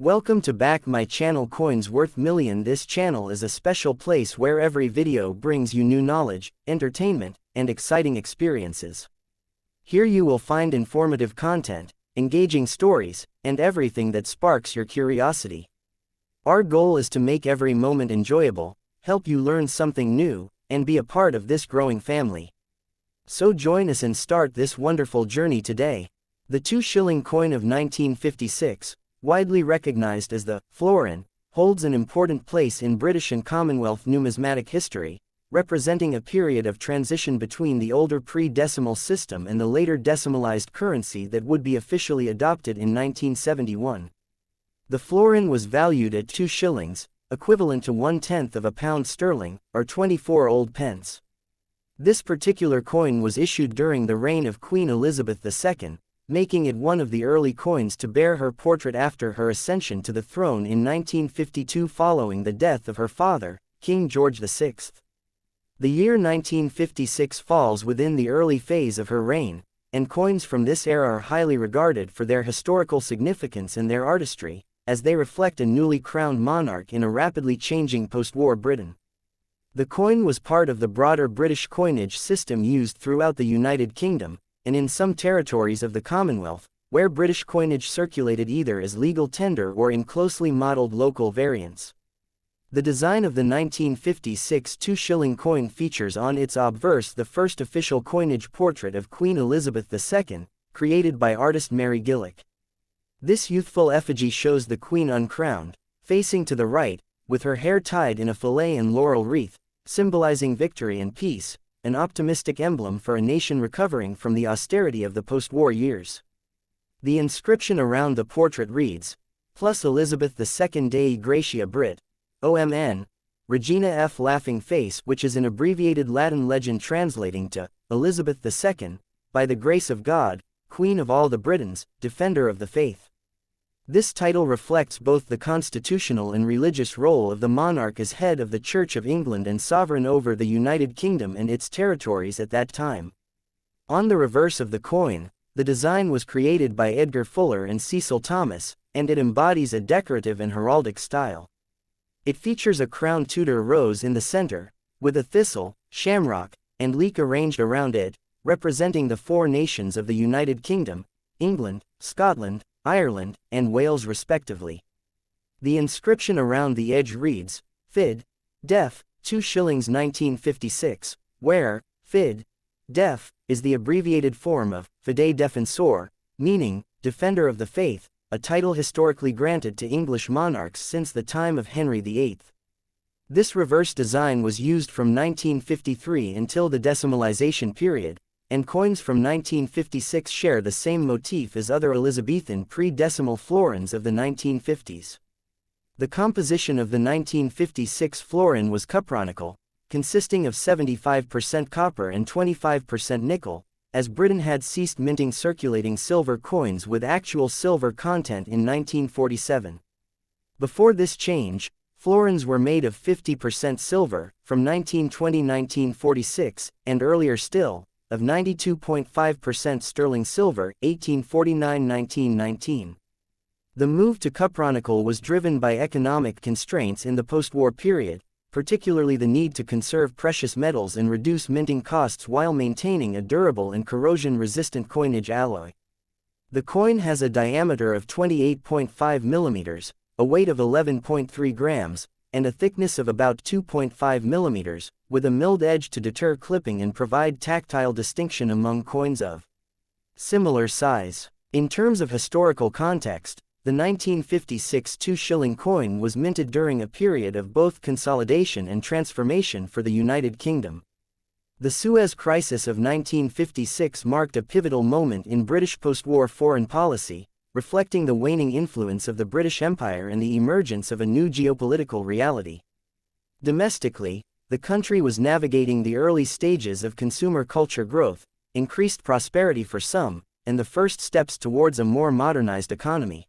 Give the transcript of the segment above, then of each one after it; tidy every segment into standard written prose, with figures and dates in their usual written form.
Welcome to back my channel Coins Worth Million. This channel is a special place where every video brings you new knowledge, entertainment, and exciting experiences. Here you will find informative content, engaging stories, and everything that sparks your curiosity. Our goal is to make every moment enjoyable, help you learn something new, and be a part of this growing family. So join us and start this wonderful journey today. The 2 shilling coin of 1956, widely recognized as the Florin, holds an important place in British and Commonwealth numismatic history, representing a period of transition between the older pre-decimal system and the later decimalized currency that would be officially adopted in 1971. The florin was valued at 2 shillings, equivalent to 1/10 of a pound sterling, or 24 old pence. This particular coin was issued during the reign of Queen Elizabeth II, making it one of the early coins to bear her portrait after her ascension to the throne in 1952 following the death of her father, King George VI. The year 1956 falls within the early phase of her reign, and coins from this era are highly regarded for their historical significance and their artistry, as they reflect a newly crowned monarch in a rapidly changing post-war Britain. The coin was part of the broader British coinage system used throughout the United Kingdom, and in some territories of the Commonwealth, where British coinage circulated either as legal tender or in closely modeled local variants. The design of the 1956 2 shilling coin features on its obverse the first official coinage portrait of Queen Elizabeth II, created by artist Mary Gillick. This youthful effigy shows the Queen uncrowned, facing to the right, with her hair tied in a fillet and laurel wreath, symbolizing victory and peace, an optimistic emblem for a nation recovering from the austerity of the post-war years. The inscription around the portrait reads, Plus Elizabeth II Dei Gratia Brit. OMN, Regina F. Laughing Face, which is an abbreviated Latin legend translating to, Elizabeth II, by the grace of God, Queen of all the Britons, Defender of the Faith. This title reflects both the constitutional and religious role of the monarch as head of the Church of England and sovereign over the United Kingdom and its territories at that time. On the reverse of the coin, the design was created by Edgar Fuller and Cecil Thomas, and it embodies a decorative and heraldic style. It features a crowned Tudor rose in the center, with a thistle, shamrock, and leek arranged around it, representing the 4 nations of the United Kingdom, England, Scotland, Ireland, and Wales respectively. The inscription around the edge reads, Fid. Def. 2 shillings 1956, where, Fid. Def. is the abbreviated form of Fidei Defensor, meaning, Defender of the Faith, a title historically granted to English monarchs since the time of Henry VIII. This reverse design was used from 1953 until the decimalization period, and coins from 1956 share the same motif as other Elizabethan pre-decimal florins of the 1950s. The composition of the 1956 florin was cupronickel, consisting of 75% copper and 25% nickel, as Britain had ceased minting circulating silver coins with actual silver content in 1947. Before this change, florins were made of 50% silver, from 1920-1946, and earlier still, of 92.5% sterling silver, 1849-1919. The move to cupronickel was driven by economic constraints in the post-war period, particularly the need to conserve precious metals and reduce minting costs while maintaining a durable and corrosion-resistant coinage alloy. The coin has a diameter of 28.5 millimeters, a weight of 11.3 grams, and a thickness of about 2.5 millimeters, with a milled edge to deter clipping and provide tactile distinction among coins of similar size. In terms of historical context, the 1956 2 shilling coin was minted during a period of both consolidation and transformation for the United Kingdom. The Suez crisis of 1956 marked a pivotal moment in British post-war foreign policy, reflecting the waning influence of the British Empire and the emergence of a new geopolitical reality. Domestically, the country was navigating the early stages of consumer culture growth, increased prosperity for some, and the first steps towards a more modernized economy.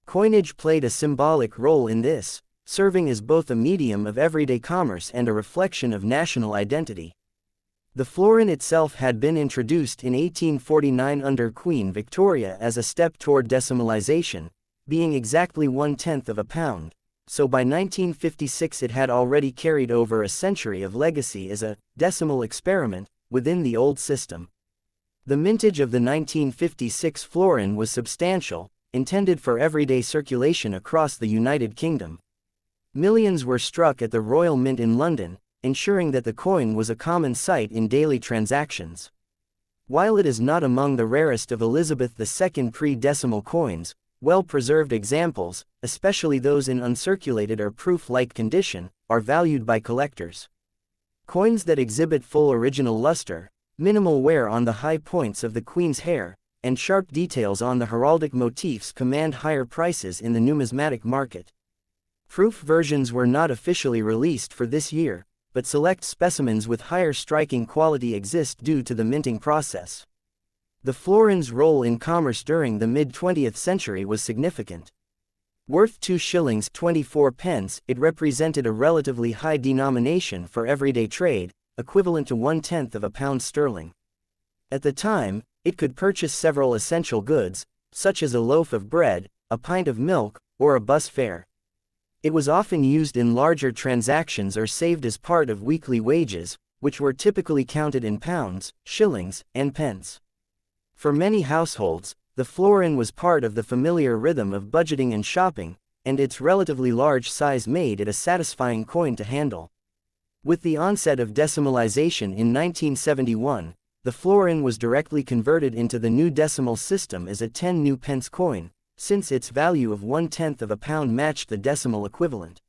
Coinage played a symbolic role in this, serving as both a medium of everyday commerce and a reflection of national identity. The florin itself had been introduced in 1849 under Queen Victoria as a step toward decimalization, being exactly 1/10 of a pound, so by 1956 it had already carried over a century of legacy as a decimal experiment within the old system. The mintage of the 1956 florin was substantial, intended for everyday circulation across the United Kingdom. Millions were struck at the Royal Mint in London, ensuring that the coin was a common sight in daily transactions. While it is not among the rarest of Elizabeth II pre-decimal coins, well-preserved examples, especially those in uncirculated or proof-like condition, are valued by collectors. Coins that exhibit full original luster, minimal wear on the high points of the Queen's hair, and sharp details on the heraldic motifs command higher prices in the numismatic market. Proof versions were not officially released for this year, but select specimens with higher striking quality exist due to the minting process. The florin's role in commerce during the mid-20th century was significant. Worth 2 shillings 24 pence, it represented a relatively high denomination for everyday trade, equivalent to 1/10 of a pound sterling. At the time, it could purchase several essential goods, such as a loaf of bread, a pint of milk, or a bus fare. It was often used in larger transactions or saved as part of weekly wages, which were typically counted in pounds, shillings, and pence. For many households, the florin was part of the familiar rhythm of budgeting and shopping, and its relatively large size made it a satisfying coin to handle. With the onset of decimalization in 1971, the florin was directly converted into the new decimal system as a 10 new pence coin, since its value of 1/10 of a pound matched the decimal equivalent.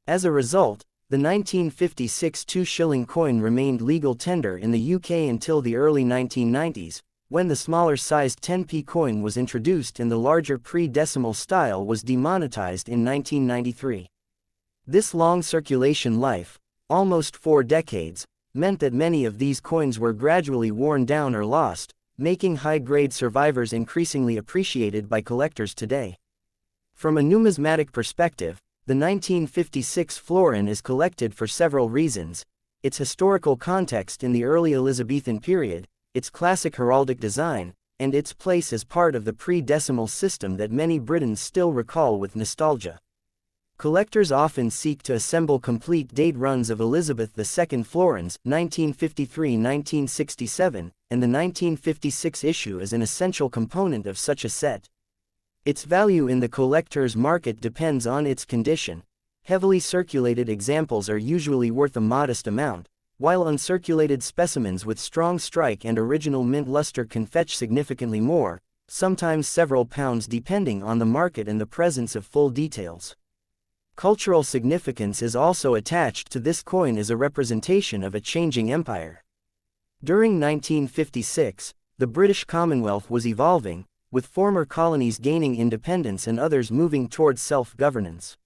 As a result, the 1956 2-shilling coin remained legal tender in the UK until the early 1990s, when the smaller-sized 10p coin was introduced and the larger pre-decimal style was demonetized in 1993. This long circulation life, almost 4 decades, meant that many of these coins were gradually worn down or lost, making high-grade survivors increasingly appreciated by collectors today. From a numismatic perspective, the 1956 florin is collected for several reasons: its historical context in the early Elizabethan period, its classic heraldic design, and its place as part of the pre-decimal system that many Britons still recall with nostalgia. Collectors often seek to assemble complete date runs of Elizabeth II florins, 1953-1967, and the 1956 issue is an essential component of such a set. Its value in the collector's market depends on its condition. Heavily circulated examples are usually worth a modest amount, while uncirculated specimens with strong strike and original mint luster can fetch significantly more, sometimes several pounds depending on the market and the presence of full details. Cultural significance is also attached to this coin as a representation of a changing empire. During 1956, the British Commonwealth was evolving, with former colonies gaining independence and others moving towards self-governance.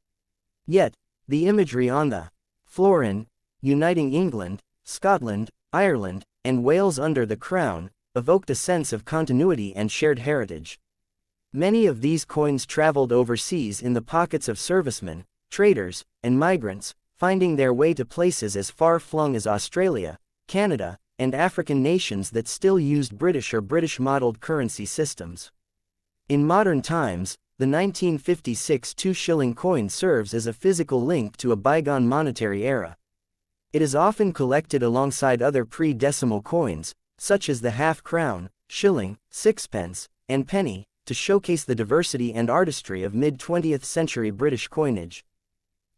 Yet, the imagery on the florin, uniting England, Scotland, Ireland, and Wales under the Crown, evoked a sense of continuity and shared heritage. Many of these coins traveled overseas in the pockets of servicemen, traders, and migrants, finding their way to places as far-flung as Australia, Canada, and African nations that still used British or British-modeled currency systems. In modern times, the 1956 2-shilling coin serves as a physical link to a bygone monetary era. It is often collected alongside other pre-decimal coins, such as the half-crown, shilling, sixpence, and penny, to showcase the diversity and artistry of mid-20th century British coinage.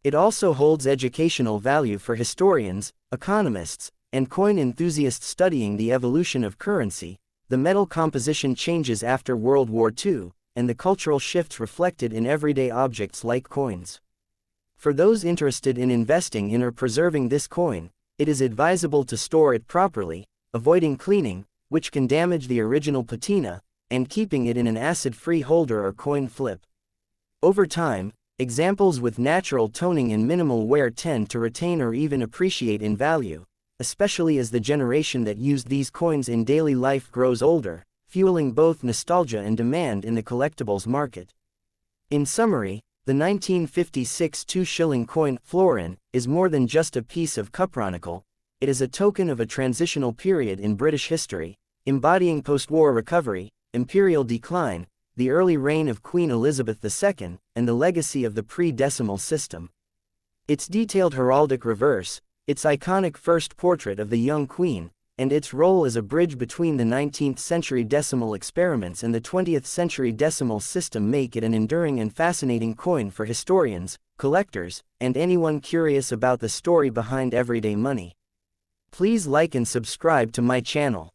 It also holds educational value for historians, economists, and coin enthusiasts studying the evolution of currency, the metal composition changes after World War II, and the cultural shifts reflected in everyday objects like coins. For those interested in investing in or preserving this coin, it is advisable to store it properly, avoiding cleaning, which can damage the original patina, and keeping it in an acid-free holder or coin flip. Over time, examples with natural toning and minimal wear tend to retain or even appreciate in value, especially as the generation that used these coins in daily life grows older, fueling both nostalgia and demand in the collectibles market. In summary, the 1956 2-shilling coin, florin, is more than just a piece of cupronickel. It is a token of a transitional period in British history, embodying post-war recovery, imperial decline, the early reign of Queen Elizabeth II, and the legacy of the pre-decimal system. Its detailed heraldic reverse, its iconic first portrait of the young queen, and its role as a bridge between the 19th century decimal experiments and the 20th century decimal system make it an enduring and fascinating coin for historians, collectors, and anyone curious about the story behind everyday money. Please like and subscribe to my channel.